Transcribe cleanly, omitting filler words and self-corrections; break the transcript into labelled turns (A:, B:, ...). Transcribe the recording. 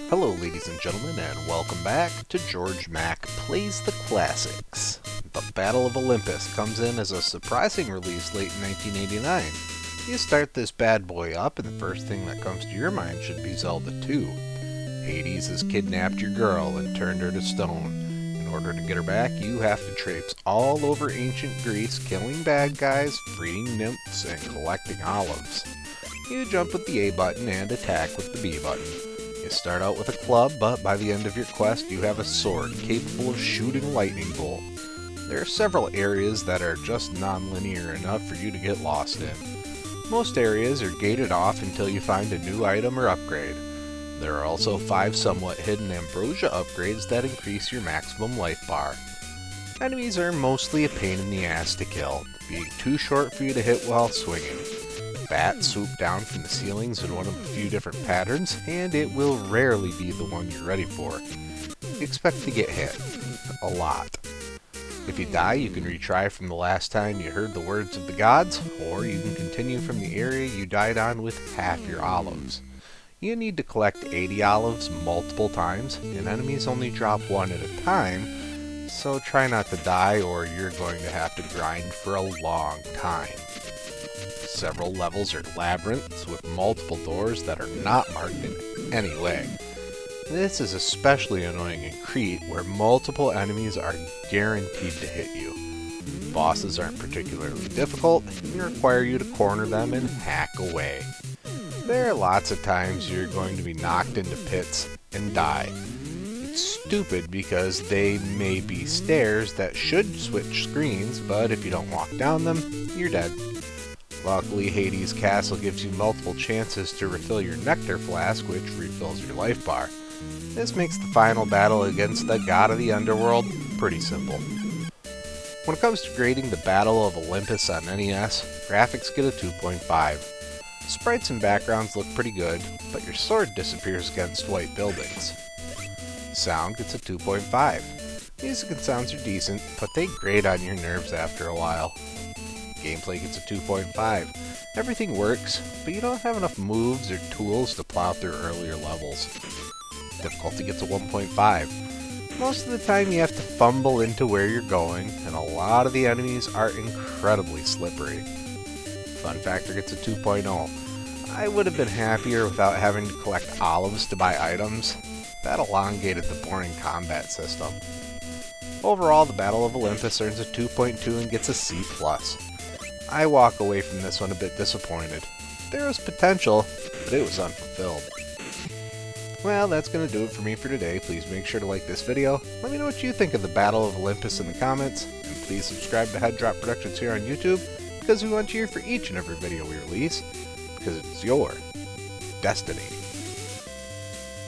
A: Hello ladies and gentlemen, and welcome back to Georg Mack Plays the Classics. The Battle of Olympus comes in as a surprising release late in 1989. You start this bad boy up and the first thing that comes to your mind should be Zelda 2. Hades has kidnapped your girl and turned her to stone. In order to get her back, you have to traipse all over ancient Greece, killing bad guys, freeing nymphs, and collecting olives. You jump with the A button and attack with the B button. You start out with a club, but by the end of your quest you have a sword capable of shooting a lightning bolt. There are several areas that are just non-linear enough for you to get lost in. Most areas are gated off until you find a new item or upgrade. There are also 5 somewhat hidden ambrosia upgrades that increase your maximum life bar. Enemies are mostly a pain in the ass to kill, being too short for you to hit while swinging. Bats swoop down from the ceilings in one of a few different patterns, and it will rarely be the one you're ready for. Expect to get hit. A lot. If you die, you can retry from the last time you heard the words of the gods, or you can continue from the area you died on with half your olives. You need to collect 80 olives multiple times, and enemies only drop one at a time, so try not to die or you're going to have to grind for a long time. Several levels are labyrinths with multiple doors that are not marked in any way. This is especially annoying in Crete, where multiple enemies are guaranteed to hit you. Bosses aren't particularly difficult and require you to corner them and hack away. There are lots of times you're going to be knocked into pits and die. It's stupid because they may be stairs that should switch screens, but if you don't walk down them, you're dead. Luckily, Hades' castle gives you multiple chances to refill your nectar flask, which refills your life bar. This makes the final battle against the god of the underworld pretty simple. When it comes to grading the Battle of Olympus on NES, graphics get a 2.5. Sprites and backgrounds look pretty good, but your sword disappears against white buildings. Sound gets a 2.5. Music and sounds are decent, but they grate on your nerves after a while. Gameplay gets a 2.5. Everything works, but you don't have enough moves or tools to plow through earlier levels. Difficulty gets a 1.5. Most of the time you have to fumble into where you're going, and a lot of the enemies are incredibly slippery. Fun factor gets a 2.0. I would have been happier without having to collect olives to buy items. That elongated the boring combat system. Overall, the Battle of Olympus earns a 2.2 and gets a C+. I walk away from this one a bit disappointed. There was potential, but it was unfulfilled. Well, that's going to do it for me for today. Please make sure to like this video. Let me know what you think of the Battle of Olympus in the comments. And please subscribe to Head Drop Productions here on YouTube, because we want you here for each and every video we release, because it's your destiny.